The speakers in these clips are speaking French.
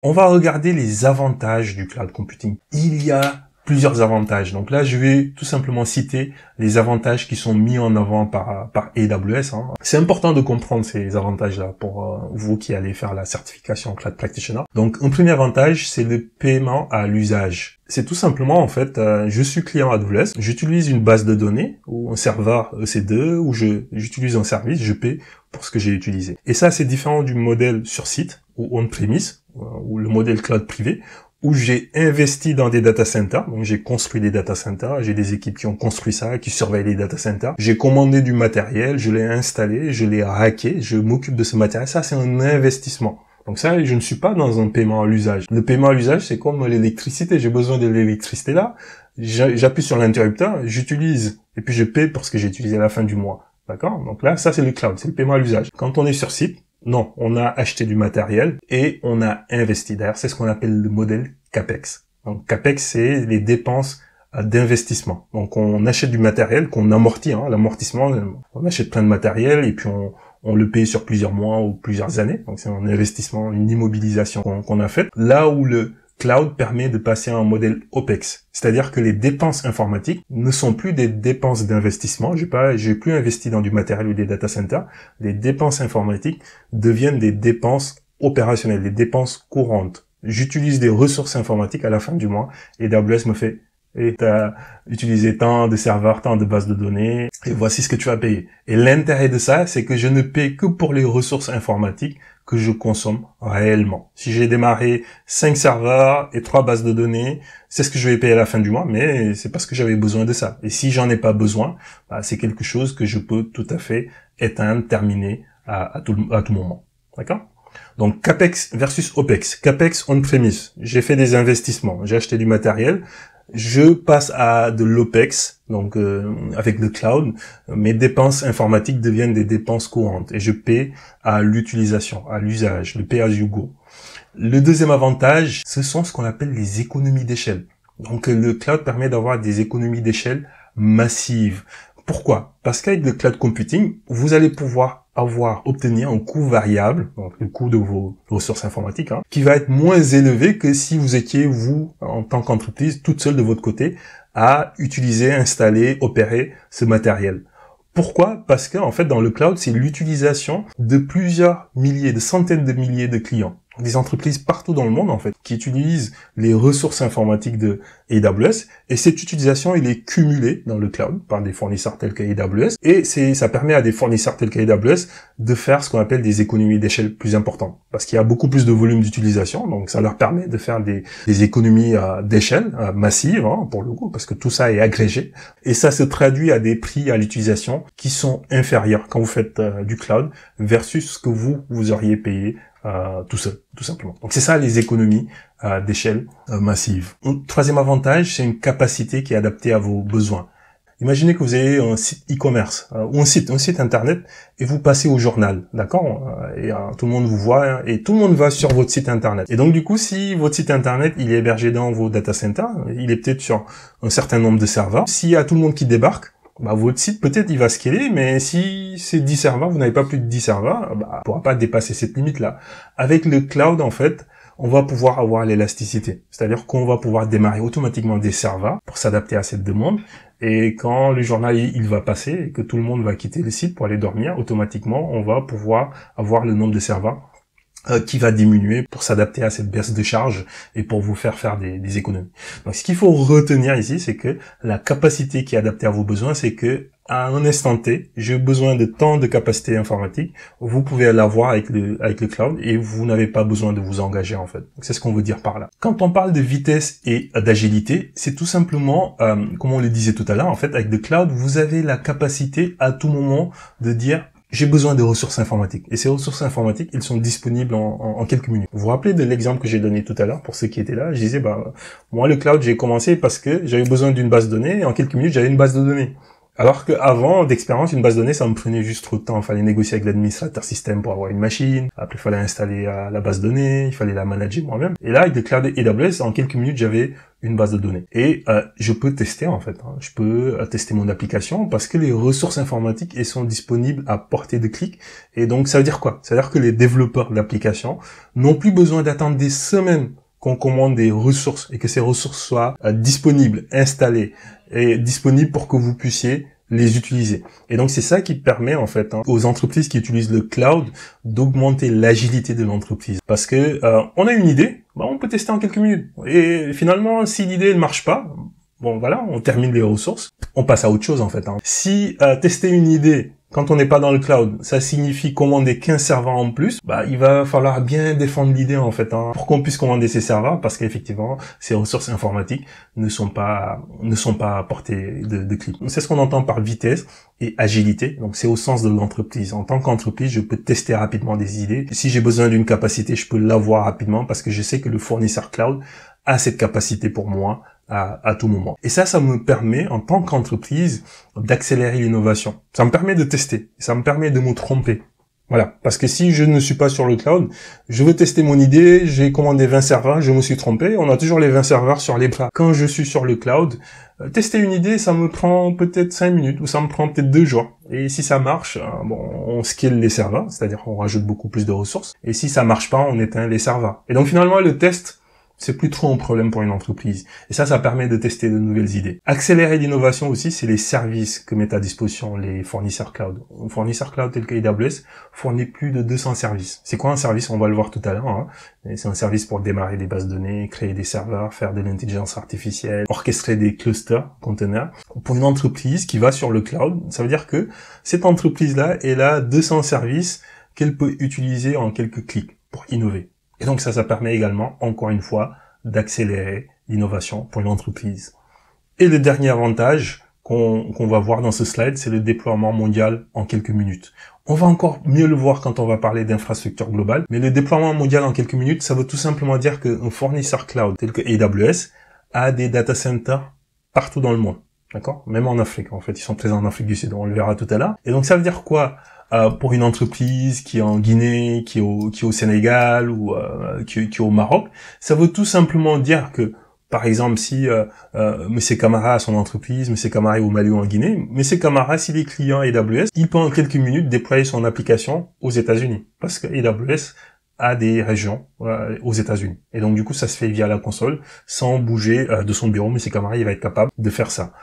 On va regarder les avantages du cloud computing. Il y a plusieurs avantages. Donc là, je vais tout simplement citer les avantages qui sont mis en avant par AWS. C'est important de comprendre ces avantages-là pour vous qui allez faire la certification Cloud Practitioner. Donc, un premier avantage, c'est le paiement à l'usage. C'est tout simplement, en fait, je suis client AWS, j'utilise une base de données ou un serveur EC2 ou j'utilise un service, je paie pour ce que j'ai utilisé. Et ça, c'est différent du modèle sur site ou on-premise ou le modèle cloud privé, où j'ai investi dans des data centers, donc j'ai construit des data centers, j'ai des équipes qui ont construit ça, qui surveillent les data centers, j'ai commandé du matériel, je l'ai installé, je l'ai hacké, je m'occupe de ce matériel, ça c'est un investissement. Donc ça, je ne suis pas dans un paiement à l'usage. Le paiement à l'usage, c'est comme l'électricité, j'ai besoin de l'électricité là, j'appuie sur l'interrupteur, j'utilise, et puis je paie pour ce que j'ai utilisé à la fin du mois. D'accord? Donc là, ça c'est le cloud, c'est le paiement à l'usage. Quand on est sur site, non, on a acheté du matériel et on a investi. D'ailleurs, c'est ce qu'on appelle le modèle CAPEX. Donc CAPEX, c'est les dépenses d'investissement. Donc on achète du matériel qu'on amortit, l'amortissement, on achète plein de matériel et puis on le paye sur plusieurs mois ou plusieurs années. Donc c'est un investissement, une immobilisation qu'on a faite. Là où le cloud permet de passer à un modèle OPEX. C'est-à-dire que les dépenses informatiques ne sont plus des dépenses d'investissement. J'ai plus investi dans du matériel ou des data centers. Les dépenses informatiques deviennent des dépenses opérationnelles, des dépenses courantes. J'utilise des ressources informatiques à la fin du mois et AWS me fait et t'as utilisé tant de serveurs, tant de bases de données, et voici ce que tu as payé. Et l'intérêt de ça, c'est que je ne paie que pour les ressources informatiques que je consomme réellement. Si j'ai démarré 5 serveurs et 3 bases de données, c'est ce que je vais payer à la fin du mois, mais c'est parce que j'avais besoin de ça. Et si j'en ai pas besoin, c'est quelque chose que je peux tout à fait éteindre, terminer à tout moment. D'accord ? Donc, CAPEX versus OPEX. CAPEX on-premise. J'ai fait des investissements. J'ai acheté du matériel. Je passe à de l'OPEX, donc avec le cloud, mes dépenses informatiques deviennent des dépenses courantes et je paie à l'utilisation, à l'usage, le pay as you go. Le deuxième avantage, ce sont ce qu'on appelle les économies d'échelle. Donc le cloud permet d'avoir des économies d'échelle massives. Pourquoi? Parce qu'avec le cloud computing, vous allez pouvoir obtenir un coût variable, donc le coût de vos ressources informatiques, qui va être moins élevé que si vous étiez, vous, en tant qu'entreprise, toute seule de votre côté, à utiliser, installer, opérer ce matériel. Pourquoi? Parce que, en fait, dans le cloud, c'est l'utilisation de plusieurs milliers, de centaines de milliers de clients. Des entreprises partout dans le monde, en fait, qui utilisent les ressources informatiques de AWS, et cette utilisation, elle est cumulée dans le cloud par des fournisseurs tels que AWS, et ça permet à des fournisseurs tels que AWS de faire ce qu'on appelle des économies d'échelle plus importantes, parce qu'il y a beaucoup plus de volume d'utilisation, donc ça leur permet de faire des économies d'échelle massives, pour le coup, parce que tout ça est agrégé, et ça se traduit à des prix à l'utilisation qui sont inférieurs quand vous faites du cloud versus ce que vous auriez payé tout seul, tout simplement. Donc c'est ça les économies d'échelle massive. Un troisième avantage, c'est une capacité qui est adaptée à vos besoins. Imaginez que vous avez un site e-commerce ou un site internet et vous passez au journal, d'accord, et tout le monde vous voit et tout le monde va sur votre site internet. Et donc du coup, si votre site internet il est hébergé dans vos data centers, il est peut-être sur un certain nombre de serveurs. S'il y a tout le monde qui débarque, votre site, peut-être, il va scaler, mais si c'est 10 serveurs, vous n'avez pas plus de 10 serveurs, on pourra pas dépasser cette limite-là. Avec le cloud, en fait, on va pouvoir avoir l'élasticité. C'est-à-dire qu'on va pouvoir démarrer automatiquement des serveurs pour s'adapter à cette demande. Et quand le journal, il va passer et que tout le monde va quitter le site pour aller dormir, automatiquement, on va pouvoir avoir le nombre de serveurs qui va diminuer pour s'adapter à cette baisse de charge et pour vous faire des économies. Donc ce qu'il faut retenir ici, c'est que la capacité qui est adaptée à vos besoins, c'est que à un instant T, j'ai besoin de tant de capacité informatique, vous pouvez l'avoir avec le cloud et vous n'avez pas besoin de vous engager en fait. C'est ce qu'on veut dire par là. Quand on parle de vitesse et d'agilité, c'est tout simplement, comme on le disait tout à l'heure, en fait, avec le cloud, vous avez la capacité à tout moment de dire j'ai besoin de ressources informatiques. Et ces ressources informatiques, elles sont disponibles en quelques minutes. Vous vous rappelez de l'exemple que j'ai donné tout à l'heure pour ceux qui étaient là? Je disais, moi, le cloud, j'ai commencé parce que j'avais besoin d'une base de données et en quelques minutes, j'avais une base de données. Alors qu'avant, d'expérience, une base de données, ça me prenait juste trop de temps. Il fallait négocier avec l'administrateur système pour avoir une machine. Après, il fallait installer la base de données. Il fallait la manager moi-même. Et là, avec le cloud AWS, en quelques minutes, j'avais une base de données. Et je peux tester, en fait. Je peux tester mon application parce que les ressources informatiques, elles sont disponibles à portée de clic. Et donc, ça veut dire quoi? Ça veut dire que les développeurs d'applications n'ont plus besoin d'attendre des semaines qu'on commande des ressources et que ces ressources soient disponibles, installées et disponibles pour que vous puissiez les utiliser. Et donc c'est ça qui permet en fait aux entreprises qui utilisent le cloud d'augmenter l'agilité de l'entreprise. Parce que on a une idée, on peut tester en quelques minutes. Et finalement, si l'idée ne marche pas, bon voilà, on termine les ressources, on passe à autre chose en fait. Si tester une idée quand on n'est pas dans le cloud, ça signifie commander 15 serveurs en plus, il va falloir bien défendre l'idée en fait, pour qu'on puisse commander ces serveurs, parce qu'effectivement, ces ressources informatiques ne sont pas à portée de clic. C'est ce qu'on entend par vitesse et agilité. Donc c'est au sens de l'entreprise. En tant qu'entreprise, je peux tester rapidement des idées. Si j'ai besoin d'une capacité, je peux l'avoir rapidement parce que je sais que le fournisseur cloud a cette capacité pour moi à tout moment. Et ça me permet, en tant qu'entreprise, d'accélérer l'innovation. Ça me permet de tester. Ça me permet de me tromper. Voilà. Parce que si je ne suis pas sur le cloud, je veux tester mon idée, j'ai commandé 20 serveurs, je me suis trompé, on a toujours les 20 serveurs sur les bras. Quand je suis sur le cloud, tester une idée, ça me prend peut-être 5 minutes, ou ça me prend peut-être 2 jours. Et si ça marche, on scale les serveurs, c'est-à-dire qu'on rajoute beaucoup plus de ressources. Et si ça marche pas, on éteint les serveurs. Et donc finalement, le test, c'est plus trop un problème pour une entreprise. Et ça permet de tester de nouvelles idées. Accélérer l'innovation aussi, c'est les services que mettent à disposition les fournisseurs cloud. Un fournisseur cloud tel que AWS fournit plus de 200 services. C'est quoi un service? On va le voir tout à l'heure. C'est un service pour démarrer des bases de données, créer des serveurs, faire de l'intelligence artificielle, orchestrer des clusters, containers. Pour une entreprise qui va sur le cloud, ça veut dire que cette entreprise-là, elle a 200 services qu'elle peut utiliser en quelques clics pour innover. Et donc ça permet également, encore une fois, d'accélérer l'innovation pour une entreprise. Et le dernier avantage qu'on va voir dans ce slide, c'est le déploiement mondial en quelques minutes. On va encore mieux le voir quand on va parler d'infrastructure globale, mais le déploiement mondial en quelques minutes, ça veut tout simplement dire qu'un fournisseur cloud tel que AWS a des data centers partout dans le monde. D'accord? Même en Afrique, en fait. Ils sont présents en Afrique du Sud, on le verra tout à l'heure. Et donc ça veut dire quoi? Pour une entreprise qui est en Guinée, qui est au Sénégal ou qui est au Maroc, ça veut tout simplement dire que, par exemple, si Monsieur Camara a son entreprise, Monsieur Camara est au Mali ou en Guinée, Monsieur Camara, s'il est client AWS, il peut en quelques minutes déployer son application aux États-Unis, parce que AWS a des régions aux États-Unis. Et donc du coup, ça se fait via la console, sans bouger de son bureau. Monsieur Camara, il va être capable de faire ça.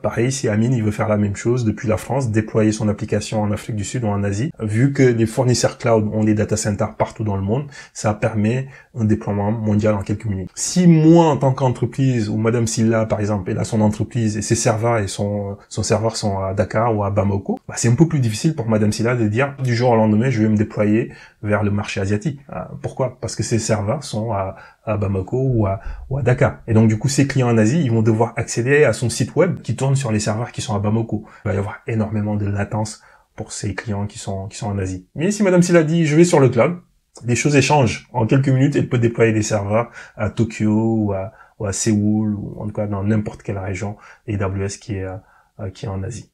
Pareil, si Amine, il veut faire la même chose depuis la France, déployer son application en Afrique du Sud ou en Asie, vu que les fournisseurs cloud ont des data centers partout dans le monde, ça permet un déploiement mondial en quelques minutes. Si moi, en tant qu'entreprise, ou Madame Silla, par exemple, elle a son entreprise et ses serveurs et son serveur sont à Dakar ou à Bamako, c'est un peu plus difficile pour Madame Silla de dire du jour au lendemain, je vais me déployer vers le marché asiatique. Pourquoi? Parce que ses serveurs sont à Bamako ou à Dakar. Et donc du coup, ses clients en Asie, ils vont devoir accéder à son site web qui tourne sur les serveurs qui sont à Bamako. Il va y avoir énormément de latence pour ces clients qui sont en Asie. Mais si Madame Silla dit, je vais sur le cloud, les choses échangent. En quelques minutes, elle peut déployer des serveurs à Tokyo ou à Séoul ou en tout cas dans n'importe quelle région AWS qui est en Asie.